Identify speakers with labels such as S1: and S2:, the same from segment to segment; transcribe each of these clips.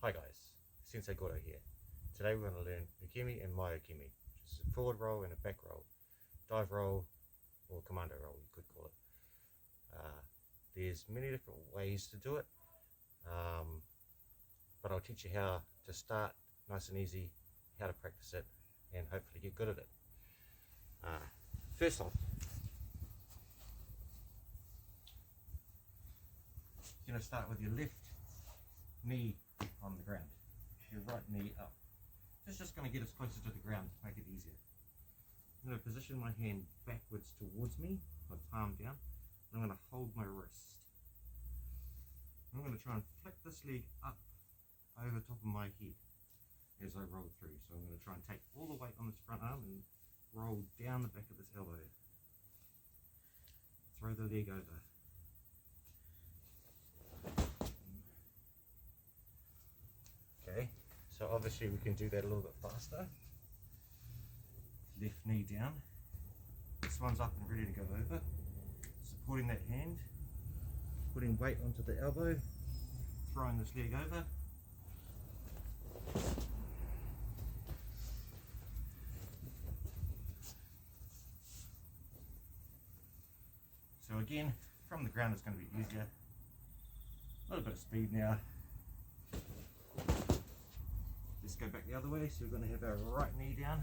S1: Hi guys, Sensei Gordo here. Today we're going to learn ukemi and my ukemi, which is a forward roll and a back roll, dive roll or commando roll you could call it. There's many different ways to do it, but I'll teach you how to start nice and easy, how to practice it and hopefully get good at it. First off, you're going to start with your left knee on the ground, your right knee up. It's just going to get us closer to the ground to make it easier. I'm going to position my hand backwards towards me, my palm down, and I'm going to hold my wrist. I'm going to try and flick this leg up over the top of my head as I roll through. So I'm going to try and take all the weight on this front arm and roll down the back of this elbow. Throw the leg over. Okay, so obviously we can do that a little bit faster. Left knee down. This one's up and ready to go over. Supporting that hand. Putting weight onto the elbow. Throwing this leg over. So again, from the ground it's going to be easier. A little bit of speed now. Let's go back the other way. So we're going to have our right knee down,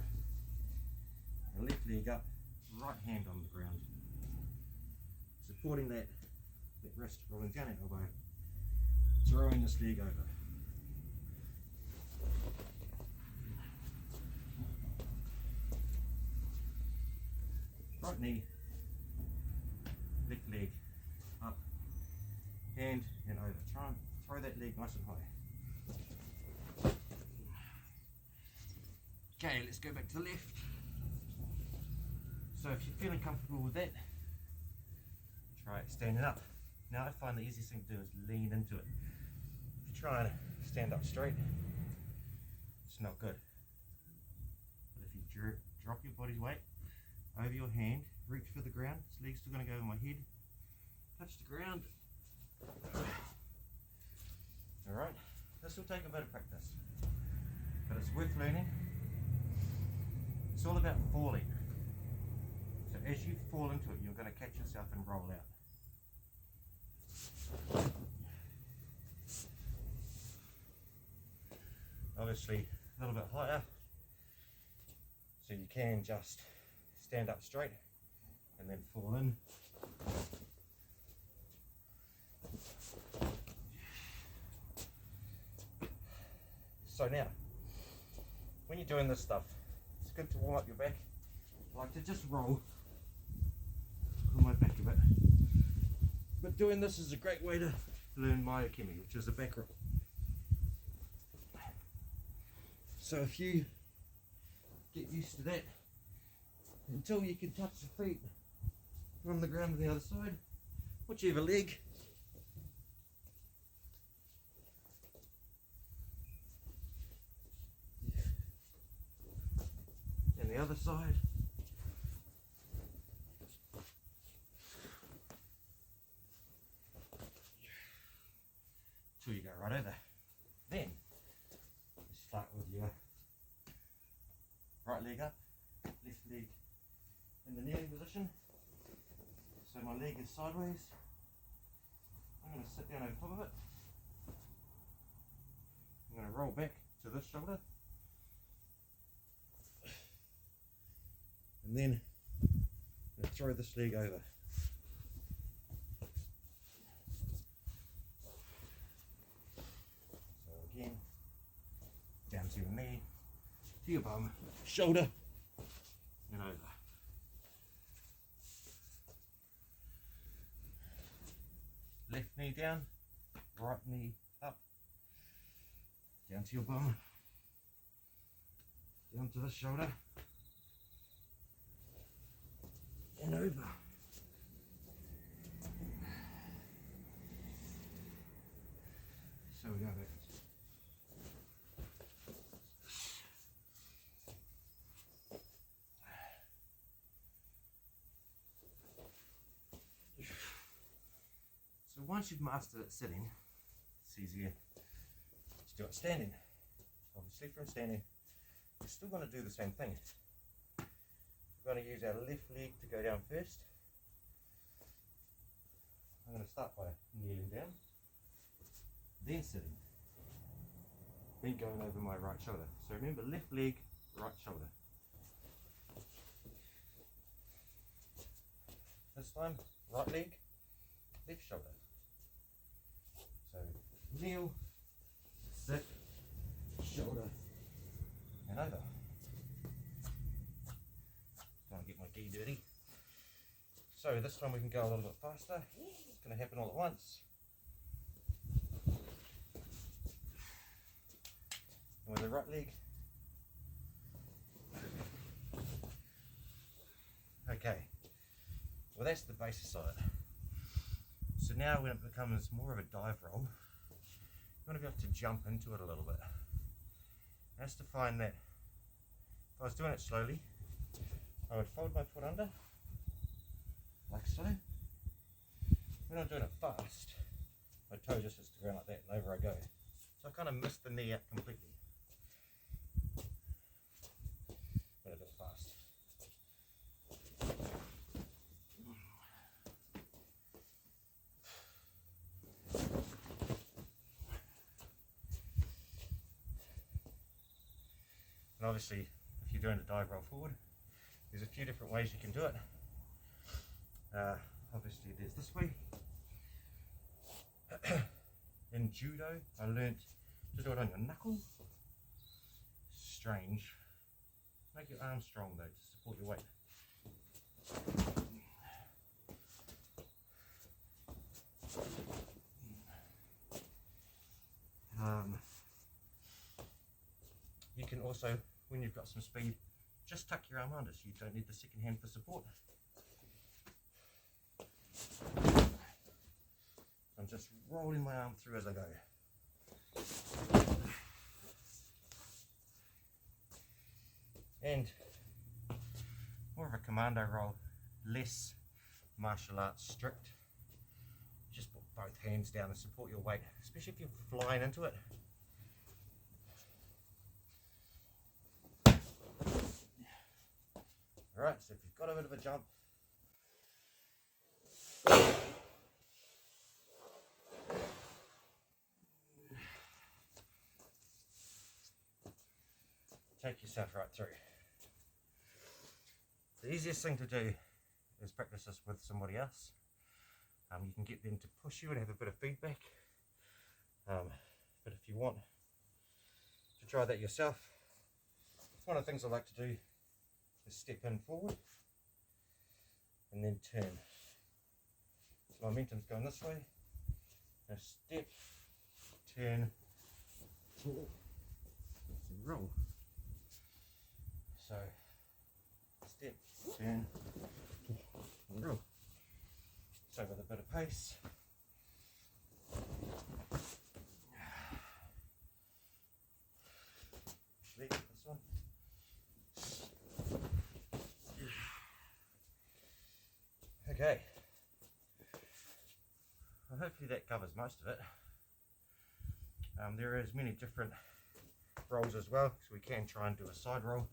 S1: our left leg up, right hand on the ground. Supporting that wrist, rolling down that elbow, throwing this leg over. Right knee, left leg up, hand and over. Try and throw that leg nice and high. Okay, let's go back to the left. So if you're feeling comfortable with that, try it standing up. Now I find the easiest thing to do is lean into it. If you try and stand up straight, it's not good. But if you drop your body's weight over your hand, reach for the ground, this leg's still going to go over my head, touch the ground. Alright, this will take a bit of practice, but it's worth learning. It's all about falling. So as you fall into it, you're going to catch yourself and roll out. Obviously a little bit higher, so you can just stand up straight and then fall in. So now, when you're doing this stuff, it's good to warm up your back. I like to just roll on my back a bit. But doing this is a great way to learn my ukemi, which is a back roll. So if you get used to that, until you can touch the feet from the ground to the other side, whichever leg. And the other side. Till you go right over. Then you start with your right leg up, left leg in the kneeling position. So my leg is sideways. I'm going to sit down over top of it. I'm going to roll back to this shoulder. And then I'm going to throw this leg over. So again, down to your knee, to your bum, shoulder, and over. Left knee down, right knee up, down to your bum, down to the shoulder, and over. So we go back. So once you've mastered it sitting, it's easier to do it standing. Obviously from standing, we're still going to do the same thing. We're going to use our left leg to go down first. I'm going to start by kneeling down, then sitting, then going over my right shoulder. So remember, left leg, right shoulder. This time, right leg, left shoulder. So kneel, sit, shoulder, and over. Don't get my gi dirty. So this time we can go a little bit faster. It's going to happen all at once. And with the right leg. Okay. Well, that's the basis of it. So now when it becomes more of a dive roll, you want to be able to jump into it a little bit. I has to find that if I was doing it slowly, I would fold my foot under, like so. When I'm doing it fast, my toe just hits the ground like that and over I go. So I kind of miss the knee out completely when I do it fast. And obviously, if you're doing a dive roll forward, there's a few different ways you can do it. Obviously, there's this way. In judo, I learnt to do it on your knuckle. Strange. Make your arms strong though to support your weight. You can also, when you've got some speed, just tuck your arm under so you don't need the second hand for support. I'm just rolling my arm through as I go. And more of a commando roll, less martial arts strict. Just put both hands down and support your weight, especially if you're flying into it. Alright, so if you've got a bit of a jump, take yourself right through. The easiest thing to do is practice this with somebody else. You can get them to push you and have a bit of feedback. But if you want to try that yourself, one of the things I like to do is step in forward and then turn. So momentum's going this way. Now step, turn, and roll. So step, turn, and roll. So with a bit of pace. This one. Okay. Well, hopefully that covers most of it. There is many different rolls as well, so we can try and do a side roll.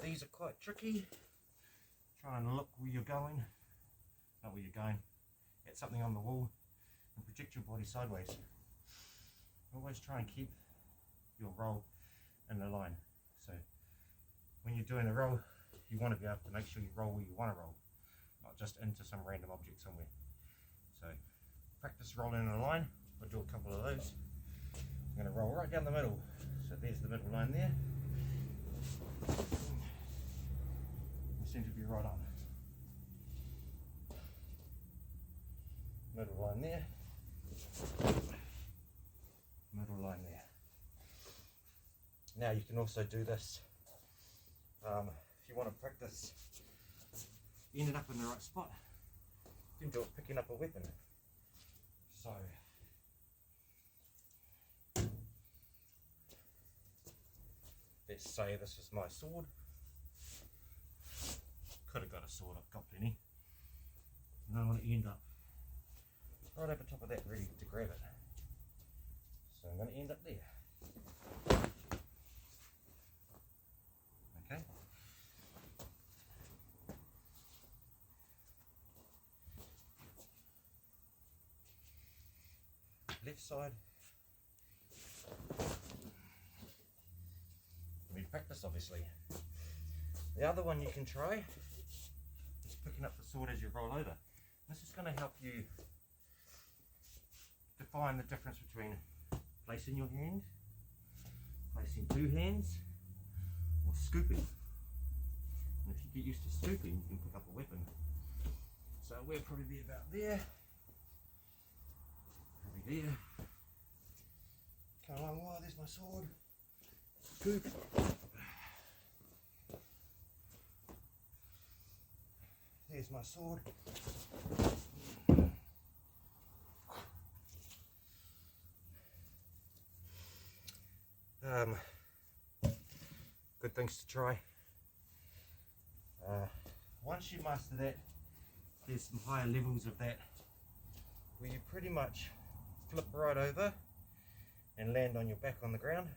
S1: These are quite tricky. Try and look where you're going, not where you're going, at something on the wall and project your body sideways. Always try and keep your roll in the line. So when you're doing a roll, you want to be able to make sure you roll where you want to roll, not just into some random object somewhere. So practice rolling in a line. We'll do a couple of those. I'm going to roll right down the middle. So there's the middle line there. You seem to be right on. Middle line there. Middle line there. Now you can also do this if you want to practice ending up in the right spot. You can do it picking up a weapon. So let's say this is my sword. Could have got a sword, I've got plenty. And I want to end up right over top of that ready to grab it. So I'm going to end up there. left side. We practice, obviously. The other one you can try is picking up the sword as you roll over. This is going to help you define the difference between placing your hand, placing two hands, or scooping. And if you get used to scooping, you can pick up a weapon. So we'll probably be about there, probably there. Come along, oh, there's my sword. Scoop. There's my sword. Good things to try. Once you master that, there's some higher levels of that where you pretty much flip right over and land on your back on the ground.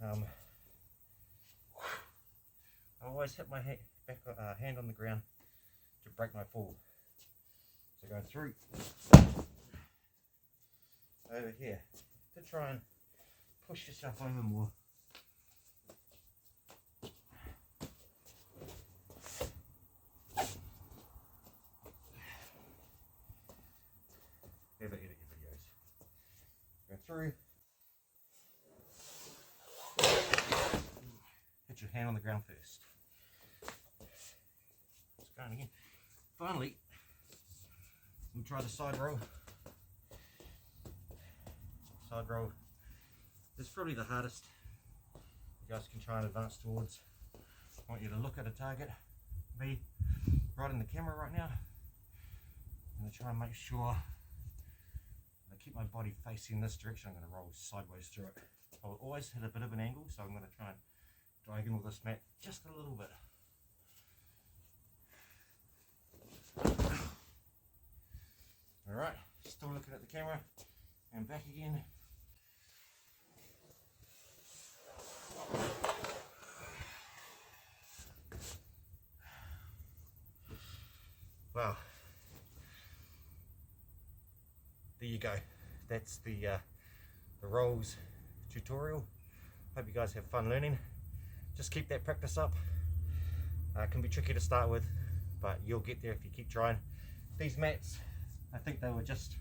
S1: I always hit my hand on the ground to break my fall. So going through over here to try and push yourself over more. Never edit your videos. Go through. Hit your hand on the ground first. It's going again. Finally, we'll try the side row. Side row is probably the hardest. You guys can try and advance towards. I want you to look at a target, me right in the camera right now. I'm going to try and make sure I keep my body facing this direction. I'm going to roll sideways through it. I will always hit a bit of an angle, so I'm going to try and diagonal this mat just a little bit. Alright, still looking at the camera and back again. Wow, there you go. That's the rolls tutorial. Hope you guys have fun learning. Just keep that practice up. It can be tricky to start with, but you'll get there if you keep trying. These mats, I think they were just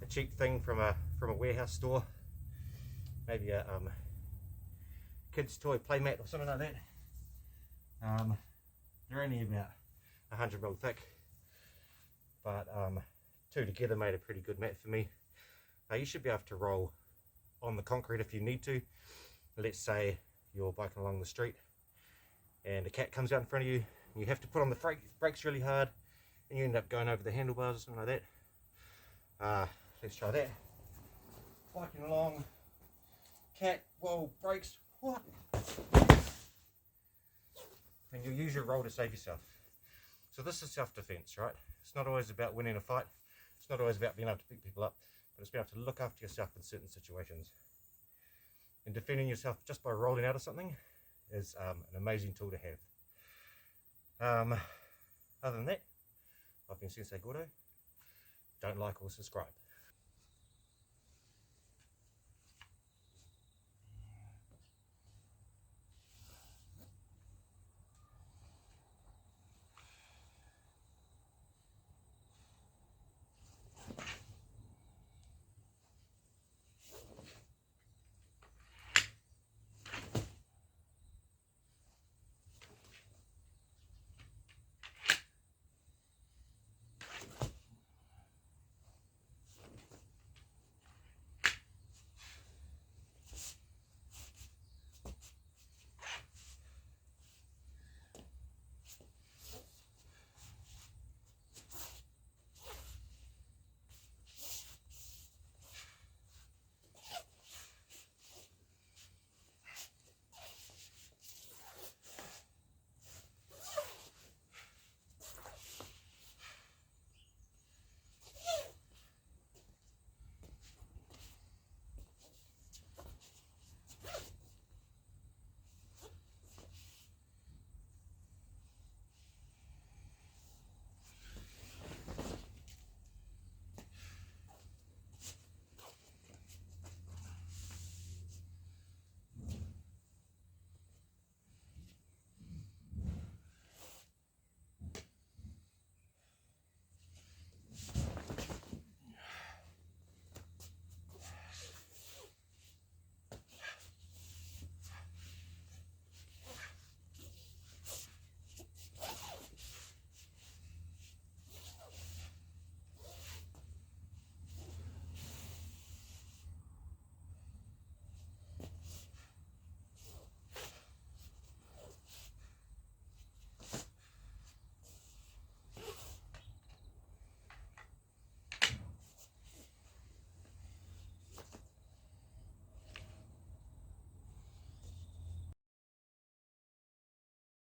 S1: a cheap thing from a warehouse store, maybe a kid's toy play mat or something like that. They're only about 100 mil thick, but two together made a pretty good mat for me. You should be able to roll on the concrete if you need to. Let's say you're biking along the street and a cat comes out in front of you, and you have to put on the brakes really hard, and you end up going over the handlebars or something like that. Let's try that. Biking along, cat, whoa, brakes, what? And you'll use your roll to save yourself. So this is self-defense, right? It's not always about winning a fight. It's not always about being able to pick people up, but it's being able to look after yourself in certain situations. And defending yourself just by rolling out of something is an amazing tool to have. Other than that, I've been Sensei Gordo. Don't like or subscribe.